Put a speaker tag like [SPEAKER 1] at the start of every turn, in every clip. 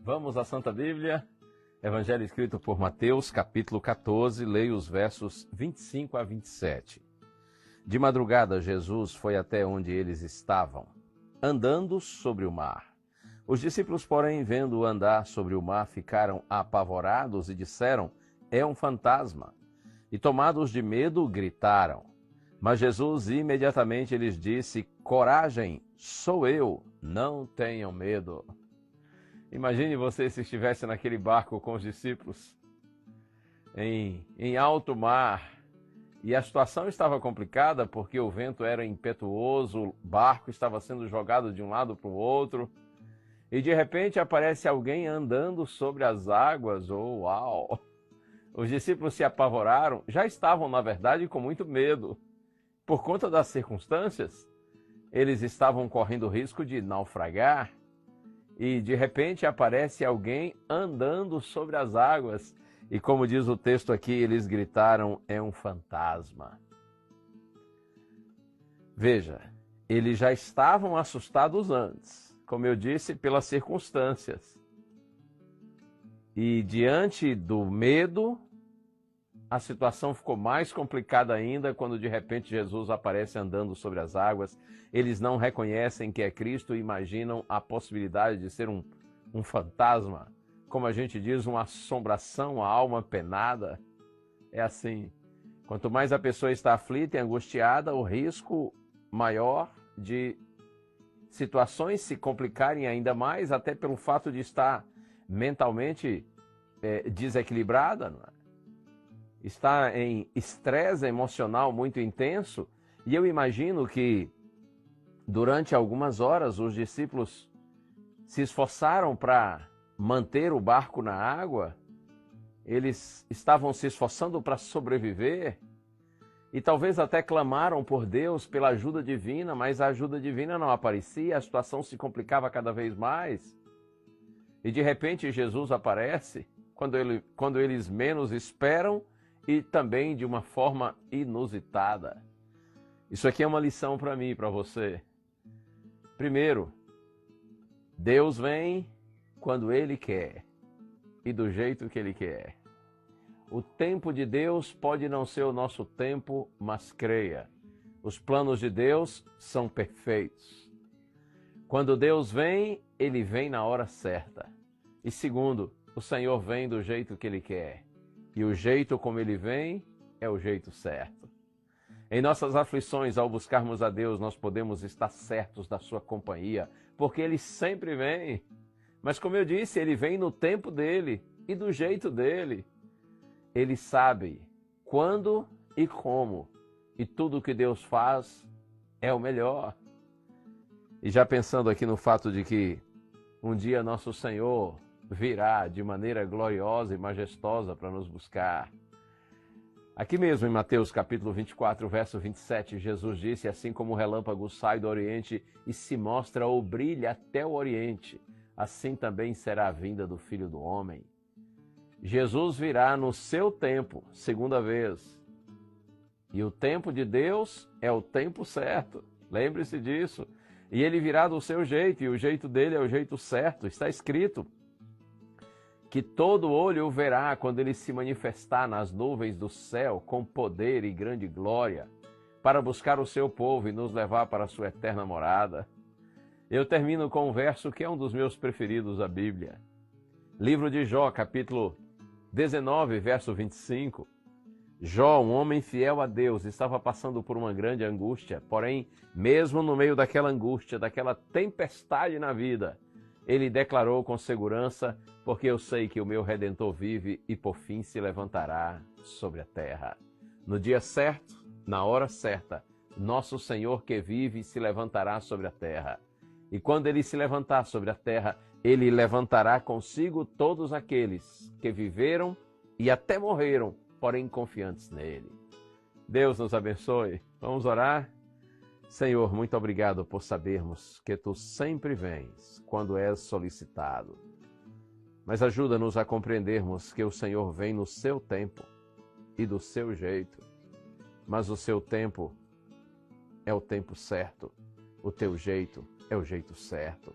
[SPEAKER 1] Vamos à Santa Bíblia, Evangelho escrito por Mateus, capítulo 14, leio os versos 25 a 27. De madrugada, Jesus foi até onde eles estavam, andando sobre o mar. Os discípulos, porém, vendo-o andar sobre o mar, ficaram apavorados e disseram: "É um fantasma!" E, tomados de medo, gritaram. Mas Jesus imediatamente lhes disse: "Coragem, sou eu, não tenham medo." Imagine você se estivesse naquele barco com os discípulos, em alto mar, e a situação estava complicada porque o vento era impetuoso, o barco estava sendo jogado de um lado para o outro, e de repente aparece alguém andando sobre as águas. Oh, uau! Os discípulos se apavoraram, já estavam, na verdade, com muito medo. Por conta das circunstâncias, eles estavam correndo o risco de naufragar, e de repente aparece alguém andando sobre as águas. E como diz o texto aqui, eles gritaram: "É um fantasma." Veja, eles já estavam assustados antes, como eu disse, pelas circunstâncias. E diante do medo, a situação ficou mais complicada ainda quando de repente Jesus aparece andando sobre as águas. Eles não reconhecem que é Cristo e imaginam a possibilidade de ser um fantasma, como a gente diz, uma assombração, uma alma penada. É assim, quanto mais a pessoa está aflita e angustiada, o risco maior de situações se complicarem ainda mais, até pelo fato de estar mentalmente desequilibrada, não é? Está em estresse emocional muito intenso. E eu imagino que durante algumas horas os discípulos se esforçaram para manter o barco na água. Eles estavam se esforçando para sobreviver e talvez até clamaram por Deus pela ajuda divina, mas a ajuda divina não aparecia, a situação se complicava cada vez mais. E de repente Jesus aparece quando eles menos esperam, e também de uma forma inusitada. Isso aqui é uma lição para mim e para você. Primeiro, Deus vem quando Ele quer e do jeito que Ele quer. O tempo de Deus pode não ser o nosso tempo, mas creia, os planos de Deus são perfeitos. Quando Deus vem, Ele vem na hora certa. E segundo, o Senhor vem do jeito que Ele quer. E o jeito como Ele vem é o jeito certo. Em nossas aflições, ao buscarmos a Deus, nós podemos estar certos da sua companhia, porque Ele sempre vem. Mas como eu disse, Ele vem no tempo dEle e do jeito dEle. Ele sabe quando e como, e tudo que Deus faz é o melhor. E já pensando aqui no fato de que um dia nosso Senhor virá de maneira gloriosa e majestosa para nos buscar. Aqui mesmo em Mateus capítulo 24, verso 27, Jesus disse: "Assim como o relâmpago sai do Oriente e se mostra ou brilha até o Oriente, assim também será a vinda do Filho do Homem." Jesus virá no seu tempo, segunda vez. E o tempo de Deus é o tempo certo. Lembre-se disso. E Ele virá do seu jeito, e o jeito dele é o jeito certo. Está escrito que todo olho o verá quando Ele se manifestar nas nuvens do céu com poder e grande glória, para buscar o seu povo e nos levar para a sua eterna morada. Eu termino com um verso que é um dos meus preferidos da Bíblia. Livro de Jó, capítulo 19, verso 25. Jó, um homem fiel a Deus, estava passando por uma grande angústia, porém, mesmo no meio daquela angústia, daquela tempestade na vida, ele declarou com segurança: "Porque eu sei que o meu Redentor vive e por fim se levantará sobre a terra." No dia certo, na hora certa, nosso Senhor que vive se levantará sobre a terra. E quando Ele se levantar sobre a terra, Ele levantará consigo todos aqueles que viveram e até morreram, porém confiantes nele. Deus nos abençoe. Vamos orar? Senhor, muito obrigado por sabermos que Tu sempre vens quando és solicitado. Mas ajuda-nos a compreendermos que o Senhor vem no seu tempo e do seu jeito. Mas o seu tempo é o tempo certo, o teu jeito é o jeito certo.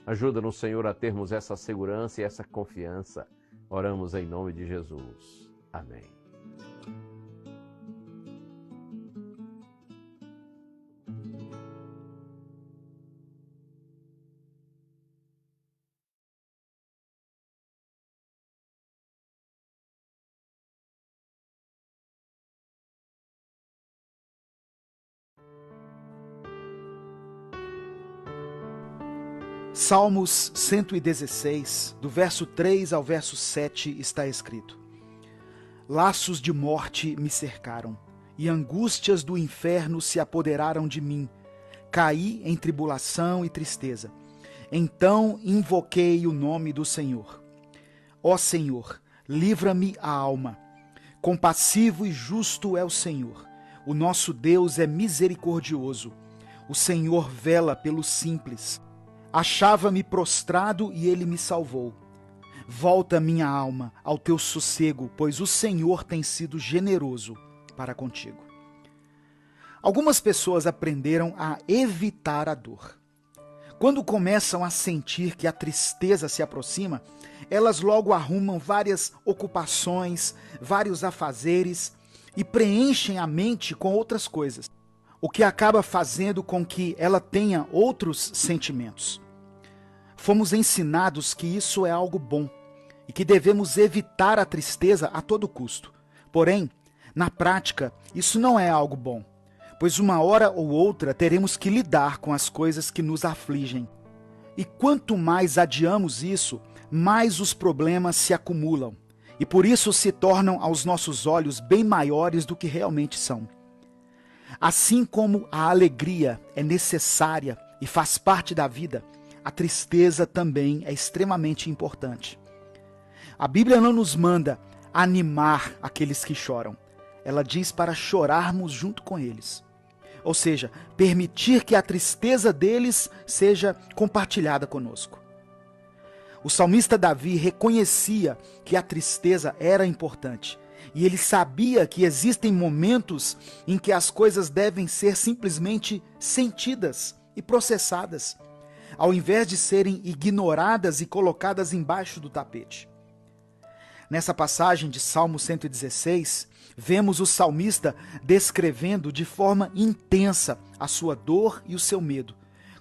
[SPEAKER 1] Ajuda-nos, Senhor, a termos essa segurança e essa confiança. Oramos em nome de Jesus. Amém.
[SPEAKER 2] Salmos 116, do verso 3 ao verso 7, está escrito: Laços de morte me cercaram, e angústias do inferno se apoderaram de mim. Caí em tribulação e tristeza. Então invoquei o nome do Senhor. Ó Senhor, livra-me a alma. Compassivo e justo é o Senhor. O nosso Deus é misericordioso. O Senhor vela pelos simples. Achava-me prostrado e ele me salvou. Volta, minha alma, ao teu sossego, pois o Senhor tem sido generoso para contigo. Algumas pessoas aprenderam a evitar a dor. Quando começam a sentir que a tristeza se aproxima, elas logo arrumam várias ocupações, vários afazeres e preenchem a mente com outras coisas, o que acaba fazendo com que ela tenha outros sentimentos. Fomos ensinados que isso é algo bom e que devemos evitar a tristeza a todo custo. Porém, na prática, isso não é algo bom, pois uma hora ou outra teremos que lidar com as coisas que nos afligem. E quanto mais adiamos isso, mais os problemas se acumulam e por isso se tornam aos nossos olhos bem maiores do que realmente são. Assim como a alegria é necessária e faz parte da vida, a tristeza também é extremamente importante. A Bíblia não nos manda animar aqueles que choram. Ela diz para chorarmos junto com eles. Ou seja, permitir que a tristeza deles seja compartilhada conosco. O salmista Davi reconhecia que a tristeza era importante. E ele sabia que existem momentos em que as coisas devem ser simplesmente sentidas e processadas, ao invés de serem ignoradas e colocadas embaixo do tapete. Nessa passagem de Salmo 116, vemos o salmista descrevendo de forma intensa a sua dor e o seu medo,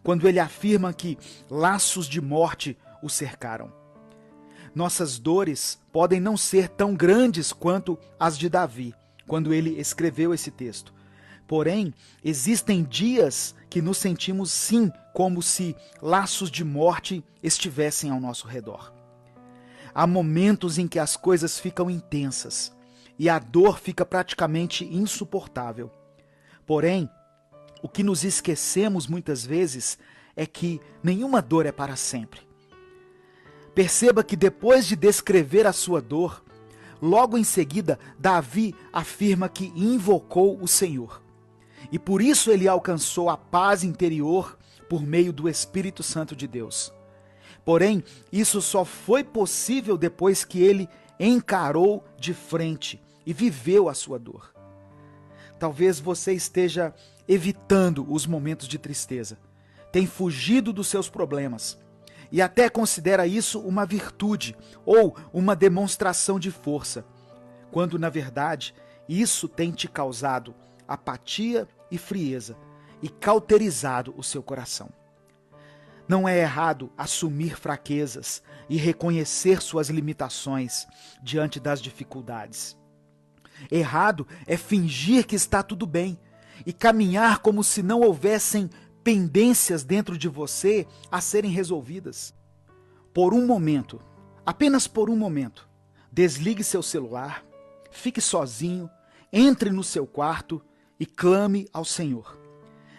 [SPEAKER 2] quando ele afirma que laços de morte o cercaram. Nossas dores podem não ser tão grandes quanto as de Davi, quando ele escreveu esse texto. Porém, existem dias que nos sentimos sim como se laços de morte estivessem ao nosso redor. Há momentos em que as coisas ficam intensas e a dor fica praticamente insuportável. Porém, o que nos esquecemos muitas vezes é que nenhuma dor é para sempre. Perceba que depois de descrever a sua dor, logo em seguida, Davi afirma que invocou o Senhor. E por isso ele alcançou a paz interior por meio do Espírito Santo de Deus. Porém, isso só foi possível depois que ele encarou de frente e viveu a sua dor. Talvez você esteja evitando os momentos de tristeza, tem fugido dos seus problemas e até considera isso uma virtude ou uma demonstração de força, quando na verdade isso tem te causado apatia e frieza e cauterizado o seu coração. Não é errado assumir fraquezas e reconhecer suas limitações diante das dificuldades. Errado é fingir que está tudo bem e caminhar como se não houvessem pendências dentro de você a serem resolvidas. Por um momento, apenas por um momento, desligue seu celular, fique sozinho, entre no seu quarto e clame ao Senhor.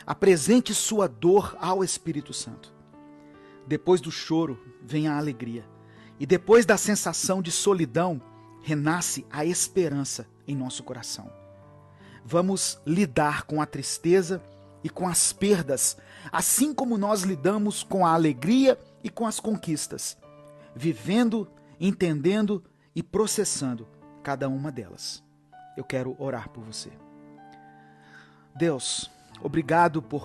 [SPEAKER 2] Apresente sua dor ao Espírito Santo. Depois do choro vem a alegria. E depois da sensação de solidão, renasce a esperança em nosso coração. Vamos lidar com a tristeza e com as perdas, assim como nós lidamos com a alegria e com as conquistas, vivendo, entendendo e processando cada uma delas. Eu quero orar por você. Deus, obrigado por